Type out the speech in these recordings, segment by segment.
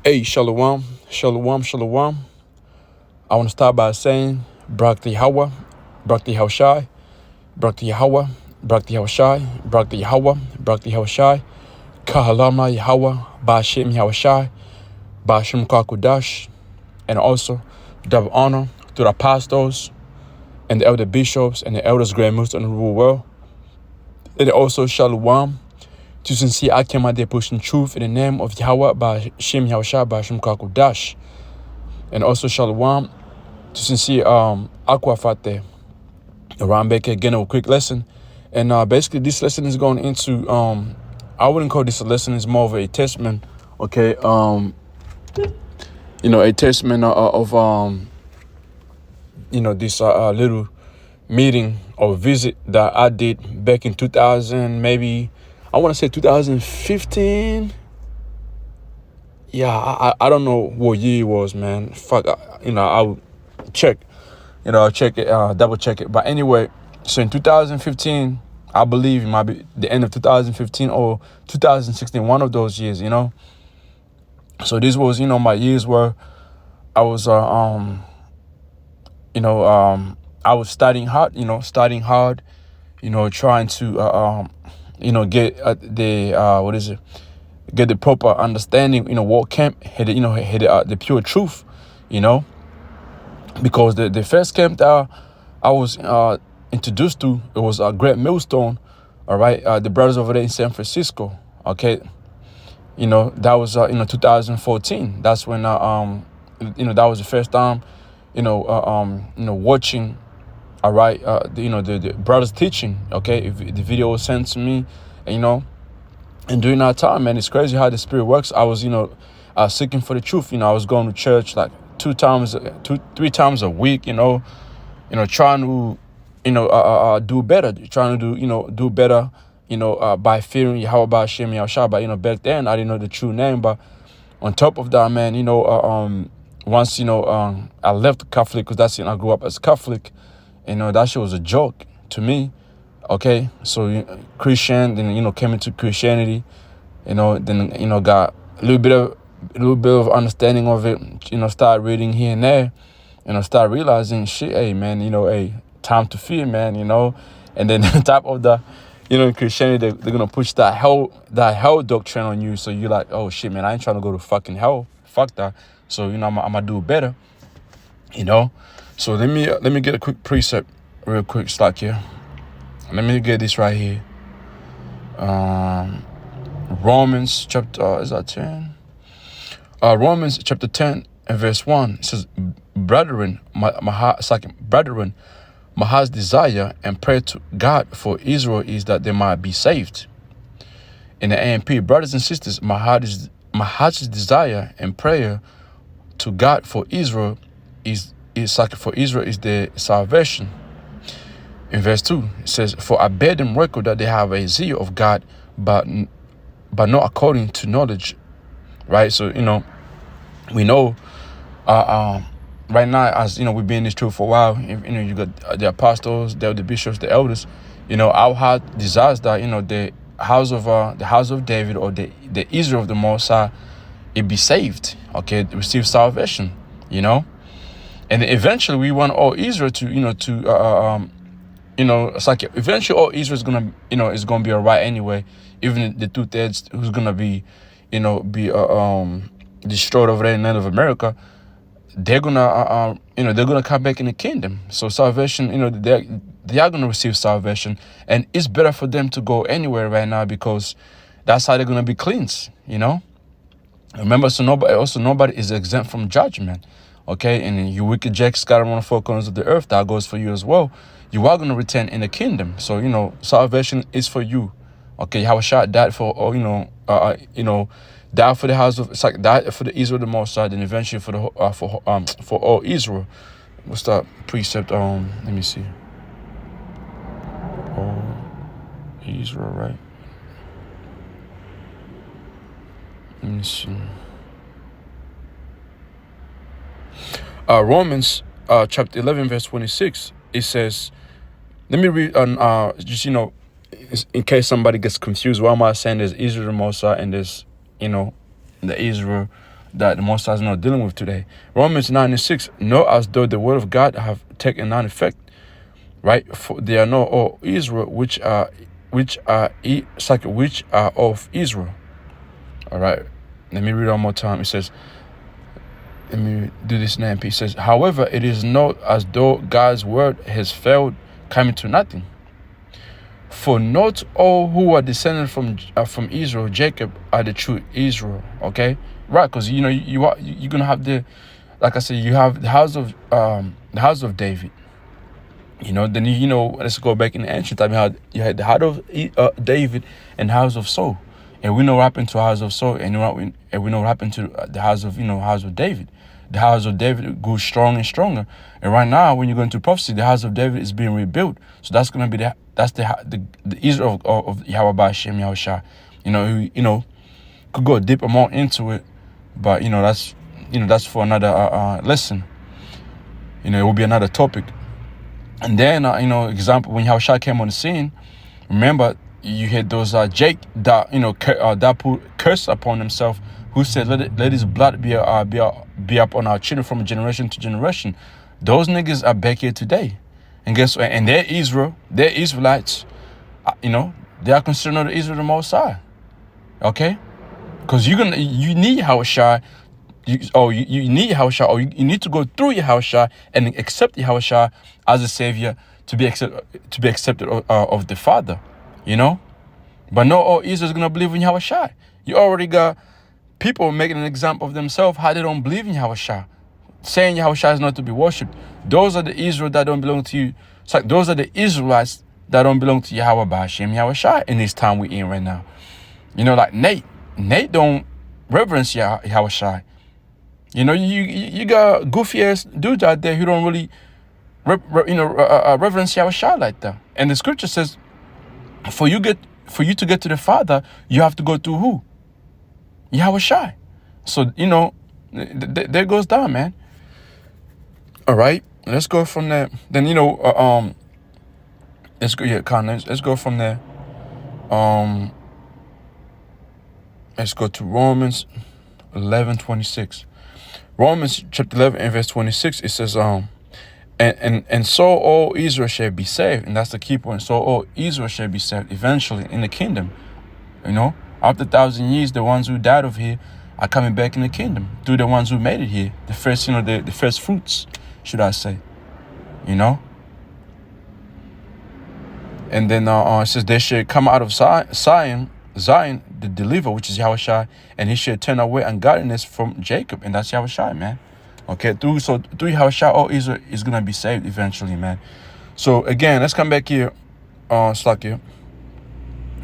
Hey, Shalom, Shalom, Shalom. I want to start by saying, Barak Yahawah, Barak Yahawashi, Barak Yahawah, Barak Yahawashi, Barak Yahawah, Barak Yahawashi, Kahalama Yahawah Bahashem Yahawashi, Bahashem Kakudash, and also double honor to the apostles and the elder bishops and the elders grand most in the rural world. And also Shalom to sincere Ahchyam they pushing truth in the name of Yahawah Bahashem Yahawashi, Bahashem Kakudash. And also Shalom to sincere Aquafate. Around back again a quick lesson. And basically this lesson is going into I wouldn't call this a lesson, it's more of a testament, okay? A testament of this little meeting or visit that I did back in 2000, maybe I want to say 2015. Yeah, I don't know what year it was, man. Fuck, I'll check. I'll check it, double check it. But anyway, so in 2015, I believe it might be the end of 2015 or 2016, one of those years, So this was, my years where I was, I was studying hard, trying to, get get the proper understanding, what camp had, the pure truth, because the first camp that I was introduced to, it was a Great Millstone, all right, the brothers over there in San Francisco, okay, that was 2014. That's when that was the first time, watching, all right, the brothers teaching, okay, if the video was sent to me, and during that time, man, it's crazy how the Spirit works. I was seeking for the truth. I was going to church like 3 times a week, trying to, do better, trying to do better, by fearing Yahawah Bahashem Yahawashi. But, back then I didn't know the true name. But on top of that, man, once, I left Catholic because that's, I grew up as Catholic, that shit was a joke to me. Okay. So Christian, then, came into Christianity, then, got a little bit of understanding of it, start reading here and there, start realizing shit, hey man, hey, time to fear, man, and then on top of the, in Christianity, they're gonna push that hell doctrine on you. So you're like, oh shit, man, I ain't trying to go to fucking hell. Fuck that. So, I'm gonna do better, So let me get a quick precept real quick, slack here. Let me get this right here. Romans chapter, is that 10? Romans chapter 10 and verse 1. It says, brethren, my heart's desire and prayer to God for Israel is that they might be saved. In the AMP, brothers and sisters, my heart's desire and prayer to God for Israel is the salvation. In verse 2, it says, for I bear them record that they have a zeal of God, but not according to knowledge. Right? So, we know right now, as we've been in this truth for a while, you got the apostles, the bishops, the elders, our heart desires that, the house of David, or the Israel of the Most High, it be saved, okay, receive salvation, and eventually we want all Israel to, it's like eventually all Israel is gonna, is gonna be all right anyway. Even the 2/3 who's gonna be, destroyed over there in the land of America, they're gonna, they're gonna come back in the kingdom. So salvation, they are gonna receive salvation, and it's better for them to go anywhere right now because that's how they're gonna be cleansed. Remember, so nobody is exempt from judgment. Okay, and you wicked jack scattered on the four corners of the earth, that goes for you as well. You are going to return in the kingdom. So, salvation is for you. Okay, Yahawashi died for, died for the house of, it's like died for the Israel the Most High, then eventually for the for all Israel. What's that precept? Let me see. All Israel, right? Let me see. Romans chapter 11 verse 26, it says, let me read on just in case somebody gets confused, why am I saying there's Israel the Most High and there's the Israel that the Most High is not dealing with today. Romans 9:6, know as though the word of God have taken none effect, right? For there are no all Israel which are of Israel. All right, let me read one more time. It says, let me do this name. He says, however, it is not as though God's word has failed, coming to nothing. For not all who are descended from Israel, Jacob, are the true Israel. Okay, right? Because you're gonna have like I said, you have the house of David. Then let's go back in the ancient time. You had the house of David and the house of Saul, and we know what happened to the house of Saul, and we know what happened to the house of David. The house of David grew strong and stronger, and right now, when you go into prophecy, the house of David is being rebuilt. So that's gonna be the Israel of YAHAWAH BAHASHAM YAHAWASHI. Who could go deeper more into it, but that's for another lesson. It will be another topic. And then example, when YAHAWASHI came on the scene, remember you had those Jake that put curse upon himself, who said, let his blood be up on our children from generation to generation. Those niggas are back here today. And guess what? And they're Israel. They're Israelites. They are considered not Israel the Most High. Okay? Because you need YAHAWASHI. You need YAHAWASHI, or you need to go through YAHAWASHI and accept YAHAWASHI as a savior to be accepted of the Father. But no all Israel is gonna believe in YAHAWASHI. You already got people making an example of themselves how they don't believe in YAHAWASHI, saying YAHAWASHI is not to be worshipped. Those are the Israel that don't belong to you. It's like those are the Israelites that don't belong to YAHAWAH BAHASHAM YAHAWASHI in this time we're in right now. Like Nate don't reverence YAHAWASHI. You got goofy ass dudes out there who don't really reverence YAHAWASHI like that. And the scripture says, for you to get to the Father, you have to go through who? YAHAWASHI. So there goes down, man. All right, let's go from there. Then let's go. Yeah, let's go from there. Let's go to Romans 11:26. Romans chapter 11 and verse 26. It says, and so all Israel shall be saved, and that's the key point. So all Israel shall be saved eventually in the kingdom. After 1,000 years, the ones who died of here are coming back in the kingdom through the ones who made it here. The first, the first fruits, should I say? And then it says they should come out of Zion, the deliverer, which is YAHAWASHI, and he should turn away ungodliness from Jacob, and that's YAHAWASHI, man. Okay, through YAHAWASHI, all Israel is gonna be saved eventually, man. So again, let's come back here, Slack.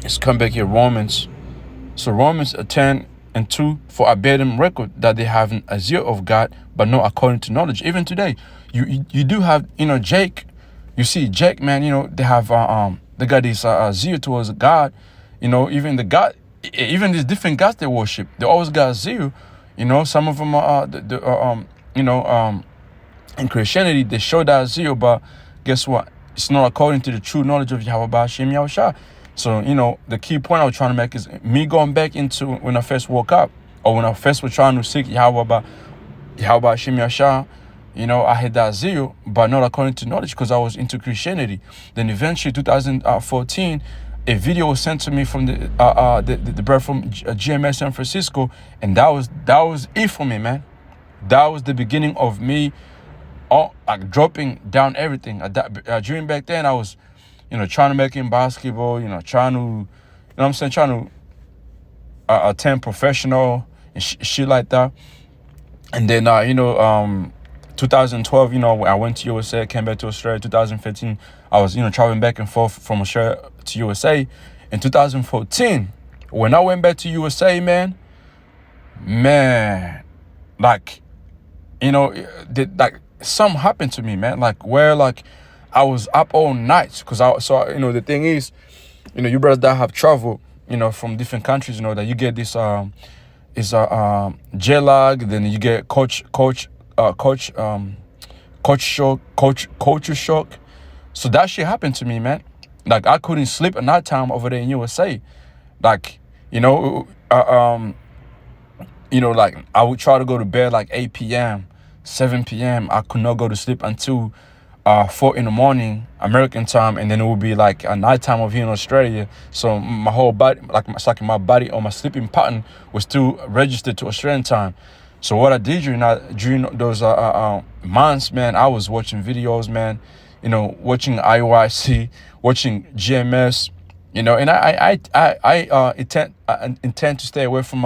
Let's come back here, Romans. So Romans 10:2, for I bear them record that they have a zeal of God, but not according to knowledge. Even today, you do have Jake. You see Jake, man. They have they got this zeal towards God. Even these different gods they worship, they always got zeal. Some of them are in Christianity they show that zeal, but guess what? It's not according to the true knowledge of YAHAWAH BAHASHAM YAHAWASHI. So, the key point I was trying to make is me going back into when I first woke up, or when I first was trying to seek YAHAWAH BAHASHAM YAHAWASHI, I had that zeal, but not according to knowledge, because I was into Christianity. Then eventually, 2014, a video was sent to me from the brother from GMS San Francisco, and that was it for me, man. That was the beginning of me, dropping down everything. During back then, I was trying to make it in basketball, trying to attend professional and shit like that. And then, 2012, I went to USA, came back to Australia. 2015, I was, traveling back and forth from Australia to USA. In 2014, when I went back to USA, man, something happened to me, man. I was up all night because the thing is, you brothers that have traveled, from different countries, that you get this jet lag, then you get culture shock. So that shit happened to me, man. I couldn't sleep at night time over there in USA. you know, like I would try to go to bed like 8 p.m., 7 p.m. I could not go to sleep until 4 in the morning American time, and then it would be like a nighttime over here in Australia. So my whole body, like it's like my body or my sleeping pattern was still registered to Australian time. So what I did during those months, man, I was watching videos, man, you know, watching IYC, watching GMS, you know, and I intend to stay away from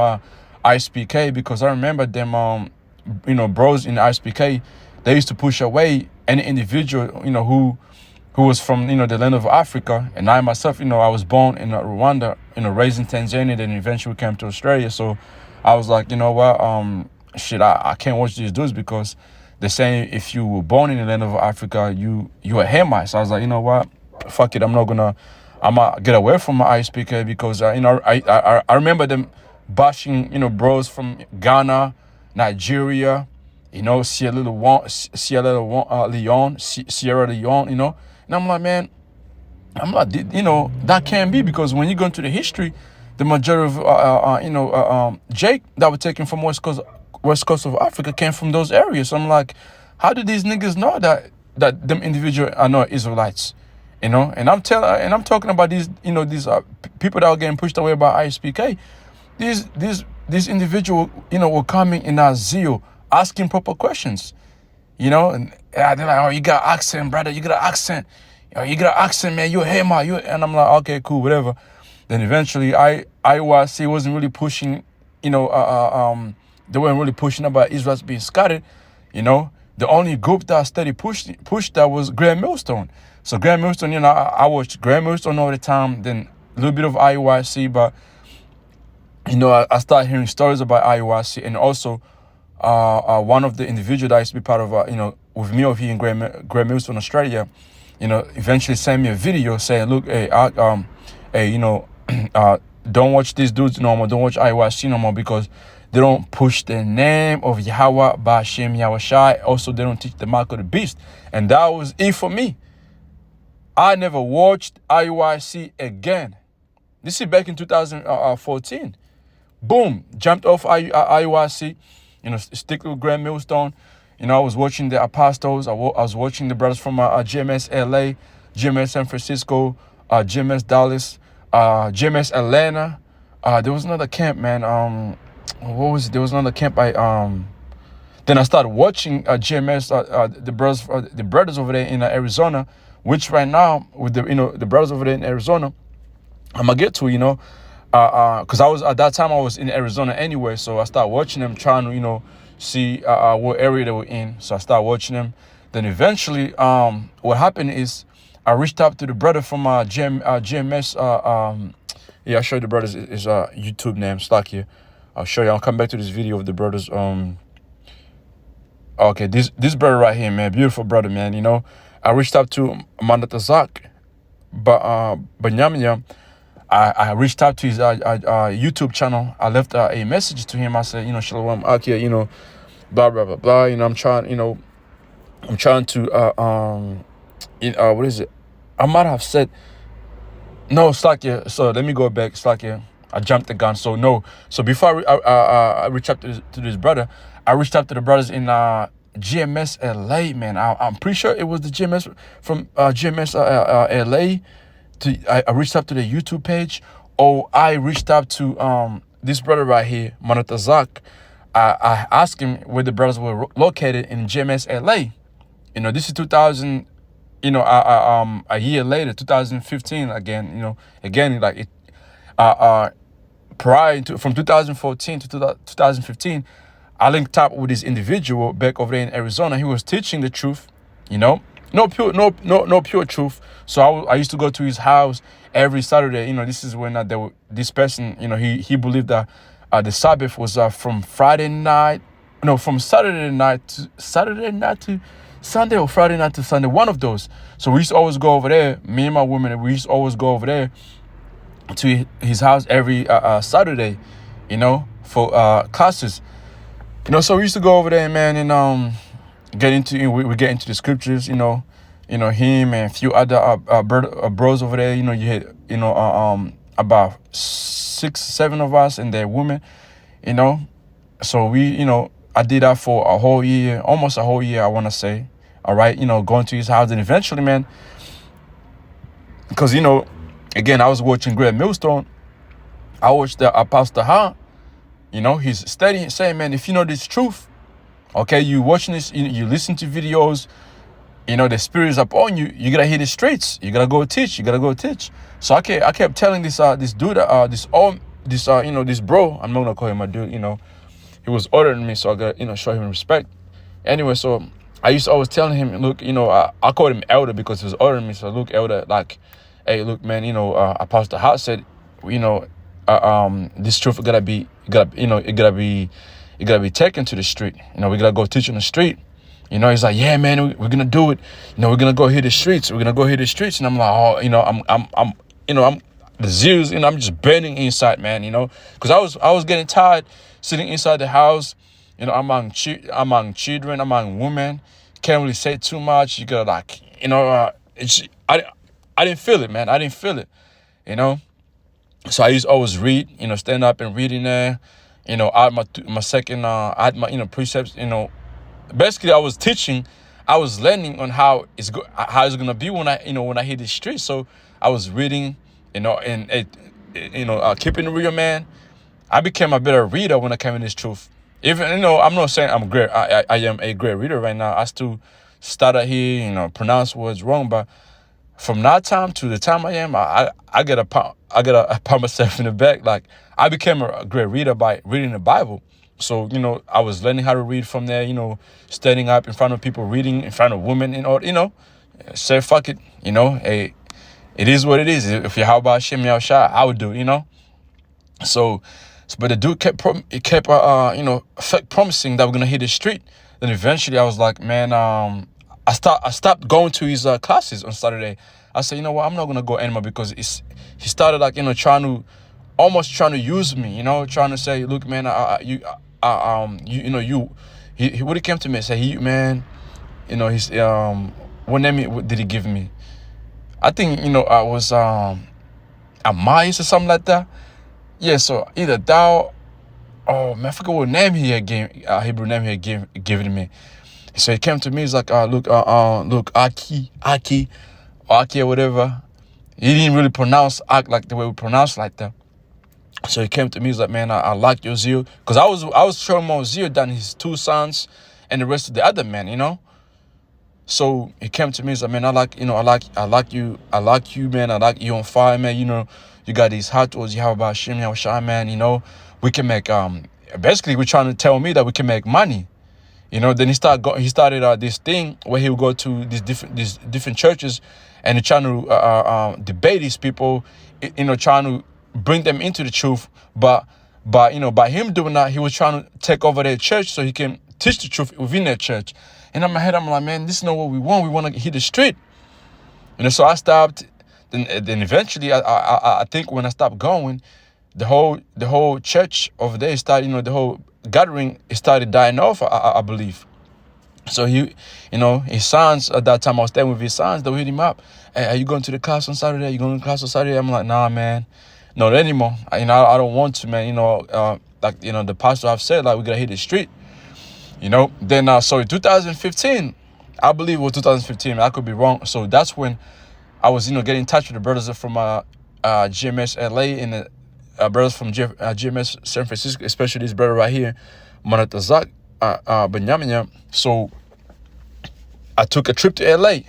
ISPK, because I remember them, you know, bros in ISPK, they used to push away any individual, you know, who was from, you know, the land of Africa. And I myself, you know, I was born in Rwanda, you know, raised in Tanzania, then eventually came to Australia. So I was like, you know what, shit, I can't watch these dudes, because they're saying if you were born in the land of Africa, you a Hamite. So I was like, you know what, fuck it, I'm gonna get away from my ISPK, because you know, I remember them bashing, you know, bros from Ghana, Nigeria, you know, Sierra Leone, you know. And I'm like, man, I'm like, you know, that can't be, because when you go into the history, the majority of, you know, Jake that were taken from West Coast of Africa came from those areas. So I'm like, how do these niggas know that them individuals are not Israelites? You know, and I'm talking about these, you know, these people that are getting pushed away by ISPK. These individuals, you know, were coming in our zeal, asking proper questions, you know, and they're like, oh, you got accent, brother, you got an accent, you got an accent, man, you a Hema, and I'm like, okay, cool, whatever. Then eventually, IYC wasn't really pushing, you know, they weren't really pushing about Israelites being scattered, you know. The only group that steady pushed that was Graham Millstone. So Graham Millstone, you know, I watched Graham Millstone all the time, then a little bit of IYC, but, you know, I started hearing stories about IYC, and also one of the individuals that I used to be part of, you know, with me over here in Graham Millstone, Australia, you know, eventually sent me a video saying, look, hey, hey, you know, don't watch these dudes no more, don't watch IYC no more, because they don't push the name of YAHAWAH BAHASHAM YAHAWASHI. Also, they don't teach the mark of the beast. And that was it for me. I never watched IYC again. This is back in 2014. Boom, jumped off IYC, you know, stick with Graham Millstone. You know, I was watching the Apostles. I was watching the brothers from GMS LA, GMS San Francisco, GMS Dallas, GMS Atlanta. There was another camp, man. What was it? There was another camp. Then I started watching GMS, the brothers over there in Arizona, which right now with the, you know, the brothers over there in Arizona, I'm gonna get to, you know, because I was at that time I was in Arizona anyway, so I started watching them, trying to, you know, see what area they were in. So I started watching them. Then eventually, what happened is I reached out to the brother from GMS. Yeah, I'll show you the brothers' is YouTube name. Slack here. I'll show you. I'll come back to this video of the brothers. Okay, this brother right here, man, beautiful brother, man. You know, I reached out to Mandatazak, but Nyamiya, I reached out to his YouTube channel. I left a message to him. I said, you know, Shalom Ahchyam, you know, blah blah blah blah. You know, I'm trying to what is it? I might have said no, Slakia. So let me go back, Slakia. I jumped the gun. So no. So before I reached out to this brother, I reached out to the brothers in GMS LA, man. I'm pretty sure it was the GMS from GMS LA. I reached out to the YouTube page, or I reached out to this brother right here, Manatazak. I asked him where the brothers were located in GMS LA. You know, this is 2000. You know, a year later, 2015. Again, you know, like it. Prior to from 2014 to 2015, I linked up with this individual back over there in Arizona. He was teaching the truth, you know, no pure truth. So I used to go to his house every Saturday. You know, this is when this person, you know, he believed that the Sabbath was from Saturday night to Sunday, or Friday night to Sunday, one of those. So we used to always go over there. Me and my woman, we used to always go over there to his house every Saturday, you know, for classes. You know, so we used to go over there, man, and we get into the scriptures, you know, him and a few other bros over there. You know, you had, you know, about 6, 7 of us and their women, you know. So I did that for a whole year, almost a whole year, I want to say. All right, going to his house, and eventually, man, because again, I was watching Great Millstone. I watched the Apostle Ha. He's studying, saying, man, if you know this truth, okay, you watching this, you listen to videos, the spirit is upon you. You gotta hit the streets. You gotta go teach. You gotta go teach. So I kept telling this dude, this bro. I'm not gonna call him a dude. He was ordering me, so I gotta show him respect. Anyway, so I used to always telling him, look, I called him elder because he was ordering me. So look, elder, like, hey, look, man, Apostle Hart said, this truth gotta be taken to the street. We gotta go teach on the street. He's like, yeah, man, we're gonna do it. We're gonna go hit the streets. We're gonna go hit the streets. And I'm like, oh, I'm the zeros. I'm just burning inside, man. Because I was getting tired sitting inside the house. Among children, among women, can't really say too much. You gotta I didn't feel it, man. I didn't feel it. So I used to always read. Stand up and read in there. I had my second. I had my precepts. Basically, I was teaching, I was learning on how it's gonna be when I hit the street. So I was reading, and keeping it real, man. I became a better reader when I came in this truth. Even I'm not saying I'm great. I am a great reader right now. I still stutter here, pronounce words wrong, but from that time to the time I am, I gotta pat myself in the back. Like, I became a great reader by reading the Bible. So, I was learning how to read from there, standing up in front of people, reading in front of women, say, fuck it, hey, it is what it is. If YAHAWAH BAHASHAM YAHAWASHI, I would do it, So, but the dude kept promising that we're going to hit the street. Then eventually I was like, man, I stopped going to his classes on Saturday. I said, you know what, I'm not going to go anymore because he started trying to use me, trying to say, look, man, he would have came to me and said, man, he's what name did he give me? I think I was Amais or something like that. Yeah, so either thou, oh man, I forgot what name he had Hebrew name he had given me. So he came to me, he's like, look, Aki or whatever. He didn't really pronounce like the way we pronounce like that. So he came to me, he's like, man, I like your zeal. Because I was showing more zeal than his two sons and the rest of the other men, So he came to me, he's like, man, I like you, man. I like you on fire, man. You got these hot towards YAHAWAH BAHASHAM YAHAWASHI, man. We can make, basically, we're trying to tell me that we can make money. Then he started this thing where he would go to these different churches and he's trying to debate these people, trying to bring them into the truth. But by him doing that, he was trying to take over their church so he can teach the truth within their church. And in my head, I'm like, man, this is not what we want. We want to hit the street. So I stopped. Then eventually, I think when I stopped going, the whole church over there started, the whole gathering started dying off, I believe. So his sons, at that time I was staying with his sons, they would hit him up. Hey, are you going to the class on Saturday? Are you going to class on Saturday? I'm like, nah, man, not anymore. I don't want to, man. The pastor have said, like, we gotta hit the street. Then so in 2015, I believe it was 2015, I could be wrong. So that's when I was, getting in touch with the brothers from GMS LA and the brothers from GMS San Francisco, especially this brother right here, Manatazak Benyaminya. So I took a trip to LA.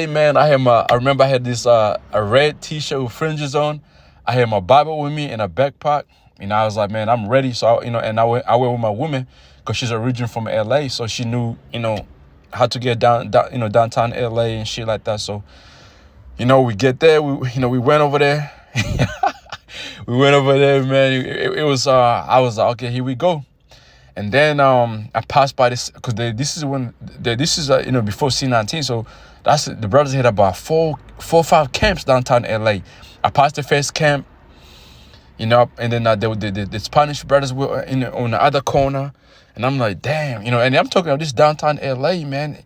Man. I remember I had this a red t-shirt with fringes on. I had my Bible with me in a backpack. I was like, man, I'm ready. So and I went with my woman because she's originally from LA, so she knew how to get downtown LA and shit like that. So we get there, we went over there. We went over there, man. It was I was like, okay, here we go. And then I passed by this because this is before C19. So that's the brothers had about four or five camps downtown LA. I passed the first camp, and then the Spanish brothers were on the other corner, and I'm like, damn, and I'm talking about this downtown LA, man,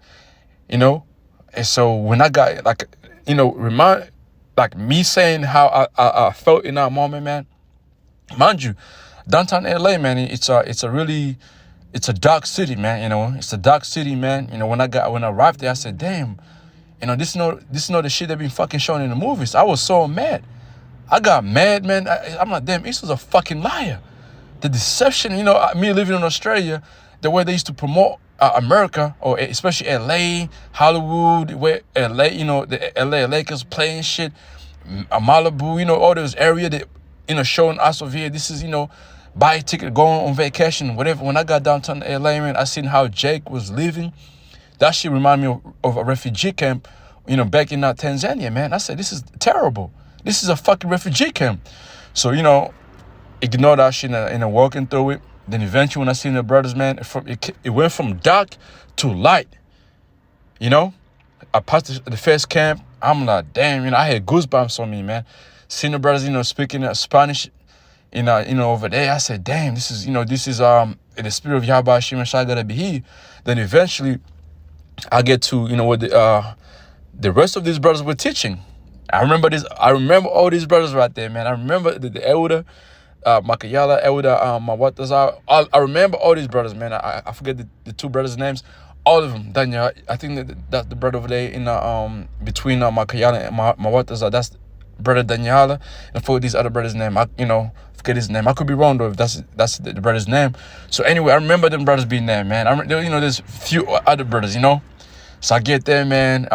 And so when I got remind me saying how I felt in that moment, man. Mind you, Downtown LA, man, it's a really, it's a dark city, man. You know, it's a dark city, man. You know, when I arrived there, I said, damn, you know, this is not the shit they've been fucking showing in the movies. I was so mad. I got mad, man. I'm like, damn, East was a fucking liar. The deception, you know, me living in Australia, the way they used to promote America, or especially LA, Hollywood, where LA, you know, the LA Lakers playing shit, Malibu, you know, all those areas that, you know, showing us over here. This is, you know, buy a ticket, going on vacation, whatever. When I got downtown LA, man, I seen how Jake was living. That shit reminded me of a refugee camp, you know, back in Tanzania, man. I said, this is terrible. This is a fucking refugee camp. So, you know, ignore that shit and walking through it. Then eventually when I seen the brothers, man, it went from dark to light. You know, I passed the first camp. I'm like, damn, you know, I had goosebumps on me, man. Seeing the brothers, you know, speaking Spanish, you know, over there. I said, damn, this is the spirit of YAHAWAH BAHASHAM YAHAWASHI gotta be here. Then eventually I get to, you know, what the rest of these brothers were teaching. I remember all these brothers right there, man. I remember the elder, Makayala, elder, Mawataza. I remember all these brothers, man. I forget the two brothers' names. All of them. Danya, I think that's the brother over there in between Makayala and Mawataza. That's brother Daniela. And for these other brothers' name, I forget his name. I could be wrong though if that's the brother's name. So anyway, I remember them brothers being there, man. You know, there's few other brothers, you know. So I get there, man.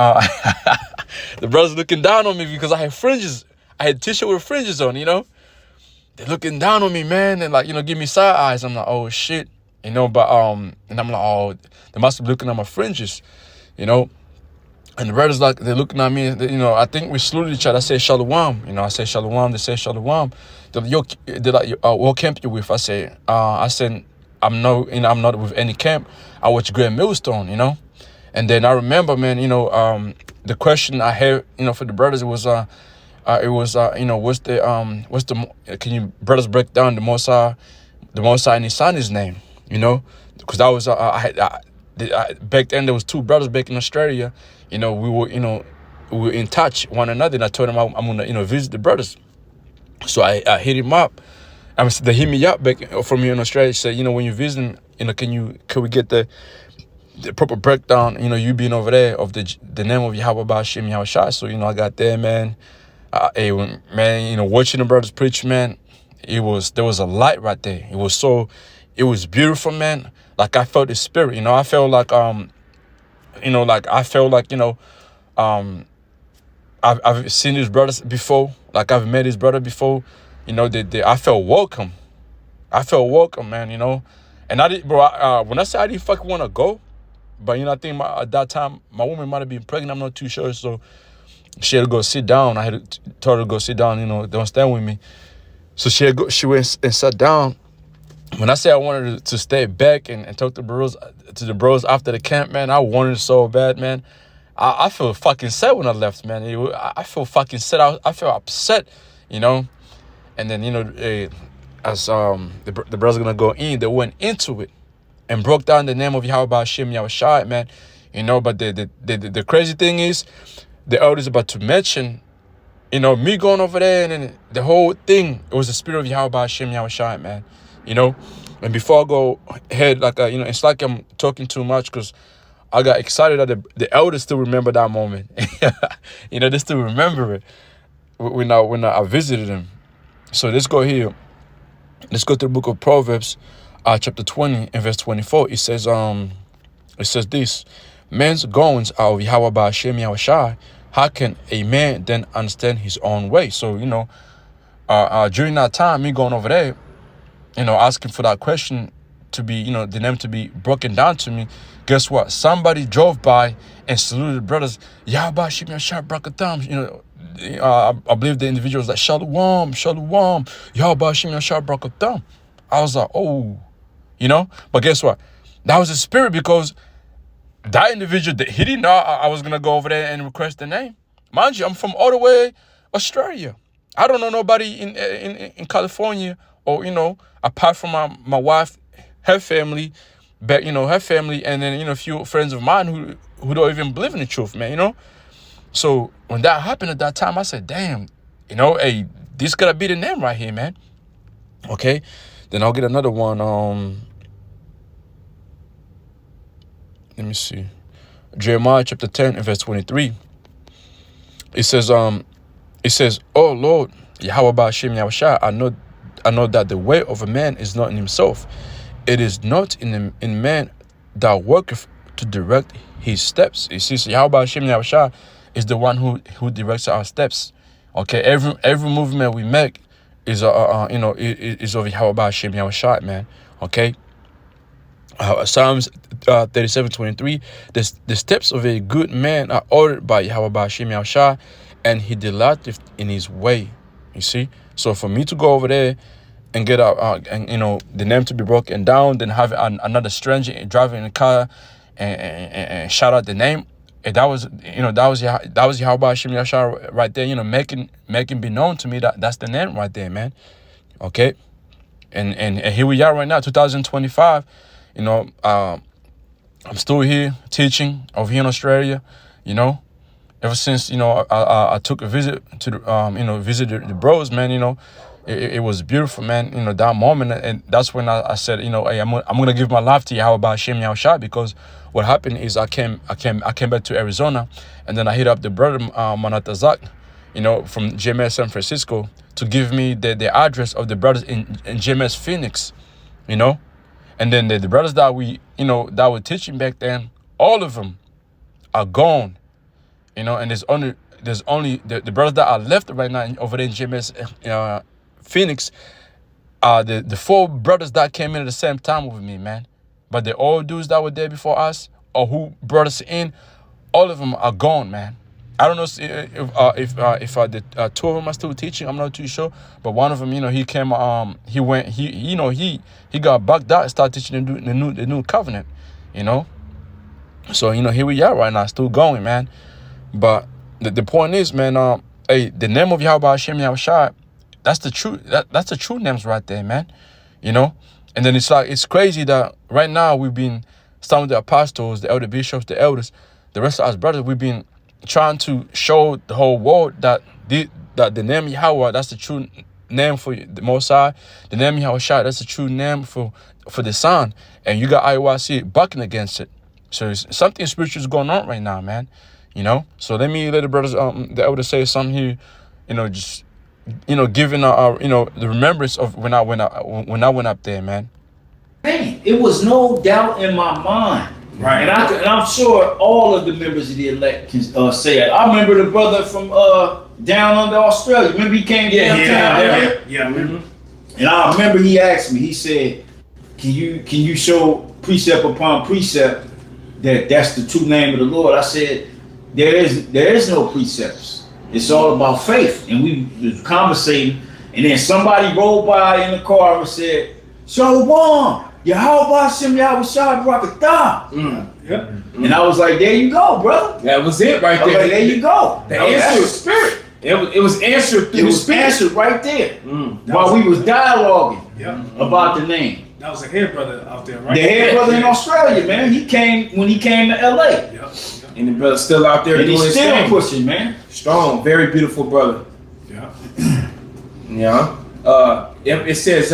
The brothers looking down on me because I had fringes. I had t-shirt with fringes on, you know. They're looking down on me, man, and like, you know, give me side eyes. I'm like, oh shit, you know. But and I'm like, oh, they must be looking at my fringes, you know. And the brothers, like, they're looking at me, you know. I think we saluted each other. I said shalom, you know. I said shalom. They said shalom. They're like, yo, they're like, what camp you with? I said, I'm not with any camp. I watch Great Millstone, you know. And then I remember, man, you know, the question I had, you know, for the brothers, it was, you know, can you brothers break down the Most High and His Son's name, you know? Because that was, back then there was two brothers back in Australia, you know, we were in touch one another, and I told him I'm gonna, you know, visit the brothers. So I hit him up. They hit me up back from here in Australia. Said, you know, when you visit, you know, can we get the proper breakdown, you know, you being over there, of the name of YAHAWAH BAHASHAM YAHAWASHI. So, you know, I got there, man. Man, you know, watching the brothers preach, man, there was a light right there. It was beautiful, man. Like, I felt the spirit, you know. I felt like, you know, I've seen these brothers before. Like, I've met these brothers before. You know, I felt welcome. I felt welcome, man, you know. And I did, bro, when I said I didn't fucking want to go, but, you know, I think at that time, my woman might have been pregnant. I'm not too sure. So she had to go sit down. I had to tell her to go sit down, you know, don't stand with me. So she went and sat down. When I said I wanted to stay back and talk to the bros after the camp, man, I wanted it so bad, man. I feel fucking sad when I left, man. I feel fucking sad. I feel upset, you know. And then, you know, as the brothers gonna go in, they went into it and broke down the name of YAHAWAH BAHASHAM YAHAWASHI, man. You know, but the crazy thing is, the elders about to mention, you know, me going over there, and then the whole thing, it was the spirit of YAHAWAH BAHASHAM YAHAWASHI, man. You know, and before I go ahead, like, you know, it's like I'm talking too much because I got excited that the elders still remember that moment. You know, they still remember it when I visited them. So let's go here. Let's go to the book of Proverbs, chapter 20 and verse 24. It says this: men's goings are of YAHAWAH BAHASHAM YAHAWASHI. How can a man then understand his own way? So, you know, during that time, me going over there, you know, asking for that question to be, you know, the name to be broken down to me. Guess what? Somebody drove by and saluted the brothers. YAHAWAH BAHASHAM YAHAWASHI Brakatam. You know, I believe the individual was like, Shalom, Shalom, YAHAWAH BAHASHAM YAHAWASHI Brakatam. I was like, oh, you know. But guess what? That was the spirit, because that individual, he didn't know I was going to go over there and request the name. Mind you, I'm from all the way Australia. I don't know nobody in California, or, you know, apart from my wife, her family, but, you know, her family, and then, you know, a few friends of mine who don't even believe in the truth, man, you know. So when that happened at that time, I said, damn, you know, hey, this gotta be the name right here, man. Okay. Then I'll get another one. Let me see. Jeremiah chapter 10 and verse 23. It says, "Oh Lord, YAHAWAH BAHASHAM YAHAWASHI, I know that the way of a man is not in himself. It is not in man that worketh to direct his steps." You see, so YAHAWAH BAHASHAM YAHAWASHI is the one who directs our steps. Okay, every movement we make is is of YAHAWAH BAHASHAM YAHAWASHI, man. Okay. Psalms 37:23, the steps of a good man are ordered by YAHAWAH BAHASHAM YAHAWASHI, and he delighteth in his way. You see, so for me to go over there and get and the name to be broken down, then have another stranger driving in the car and shout out the name, and that was YAHAWAH BAHASHAM YAHAWASHI right there. Making be known to me that's the name right there, man. Okay, and here we are right now, 2025. I'm still here teaching over here in Australia. Ever since I took a visit to the visited the bros, man. It was beautiful, man. That moment, and that's when I said, hey, I'm gonna give my life to YAHAWAH BAHASHAM YAHAWASHI, because what happened is I came back to Arizona, and then I hit up the brother Manatazak, from GMS San Francisco, to give me the address of the brothers in GMS Phoenix, And then the brothers that that were teaching back then, all of them are gone, and there's only the brothers that are left right now over there in GMS Phoenix are the 4 brothers that came in at the same time with me, man. But the old dudes that were there before us, or who brought us in, all of them are gone, man. I don't know if the 2 of them are still teaching. I'm not too sure. But one of them, he came, he got bugged out and started teaching the new covenant, So, here we are right now, still going, man. But the point is, man, hey, the name of YAHAWAH BAHASHAM YAHAWASHI, that's the true names right there, man. And then it's crazy that right now some of the apostles, the elder bishops, the elders, the rest of us brothers, we've been trying to show the whole world that the name Yahweh, that's the true name for the Most High. The name Yahawashi, that's the true name for the Son. And you got IOIC bucking against it. So something spiritual is going on right now, man. So let the brothers, the elders say something here, just giving the remembrance of when I went up there, man. Man, it was no doubt in my mind. Right. And I'm sure all of the members of the elect can say it. I remember the brother from down under Australia. Remember he came downtown? Yeah. Mm-hmm. And I remember he asked me, he said, can you show precept upon precept that's the true name of the Lord? I said, there is no precepts. It's all about faith. And we was conversating, and then somebody rolled by in the car and said, Shalom, YAHAWAH BAHASHAM YAHAWASHI Barakatah. Yep. And I was like, there you go, brother. That was it right there. Like, there you go. The answer was spirit. It was answered through the spirit. It was answered right there while we was dialoguing about the name. That was the head brother out there, right? The head brother in Australia, man. He came when he came to LA. Yep. And the brother's still out there and doing his thing. He's still pushing, man. Strong, very beautiful brother. Yeah. It says,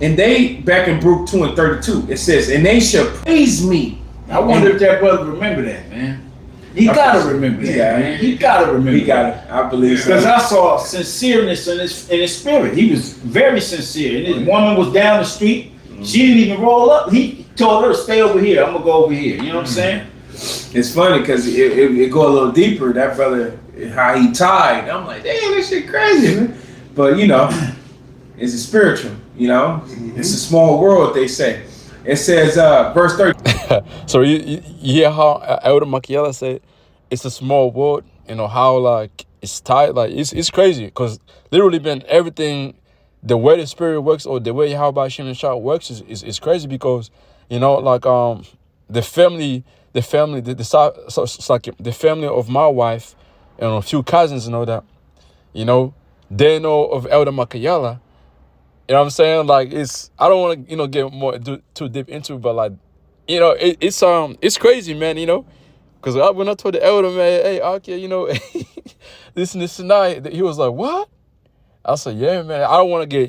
and they, back in Luke 2:32, it says, and they shall praise me. I wonder if that brother remember that, man. He gotta remember that, man. He gotta remember. He got it. I believe so. Because I saw sincereness in his spirit. He was very sincere. And this woman was down the street. She didn't even roll up. He told her, stay over here. I'm gonna go over here. You know what I'm saying? It's funny because it go a little deeper. That brother, how he tied. I'm like, damn, this shit crazy, man. But it's a spiritual. It's a small world. They say. It says, verse 30. So you hear how Elder Machiela said, it's a small world. How like it's tied. Like it's crazy because literally, man, everything, the way the spirit works or the way YAHAWAH BAHASHAM YAHAWASHI works is crazy because like the family, the family of my wife and a few cousins know that, they know of Elder Machiela. You know what I'm saying? Like I don't want to, get more too deep into it, but like, it's crazy, man, because when I told the elder, man, hey, Ahchyam, this and that, he was like, what? I said, yeah, man, I don't want to get,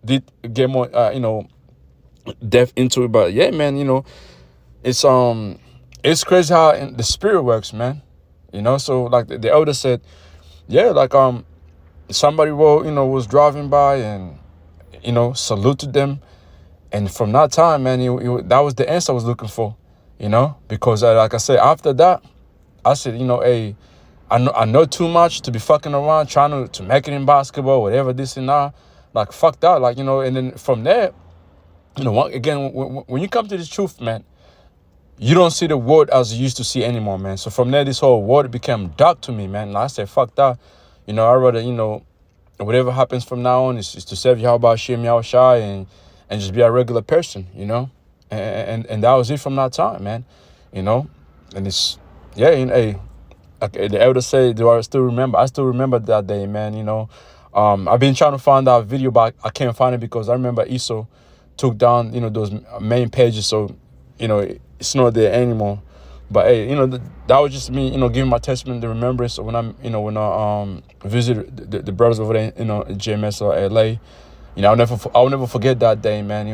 did get more, depth into it. But yeah, man, it's crazy how the spirit works, man. So like the elder said, yeah, like somebody was driving by and saluted them, and from that time, man, that was the answer I was looking for, because like I said, after that, I said, hey, I know too much to be fucking around trying to make it in basketball, whatever, this and that. Like, fuck that, like, and then from there, again, when you come to this truth, man, you don't see the world as you used to see anymore, man. So from there, this whole world became dark to me, man. And I said, fuck that. I rather, whatever happens from now on is to serve YAHAWAH BAHASHAM YAHAWASHI and just be a regular person, And that was it from that time, man. And it's, yeah, hey, like the elder said, do I still remember? I still remember that day, man, I've been trying to find that video, but I can't find it because I remember Esau took down, those main pages. So, it's not there anymore. But hey, that was just me, giving my testament, the remembrance of when I visited the brothers over there, GMS LA. I'll never forget that day, man.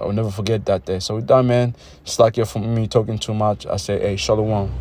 I'll never forget that day. So with that, man, it's like for me talking too much. I say, hey, shalom.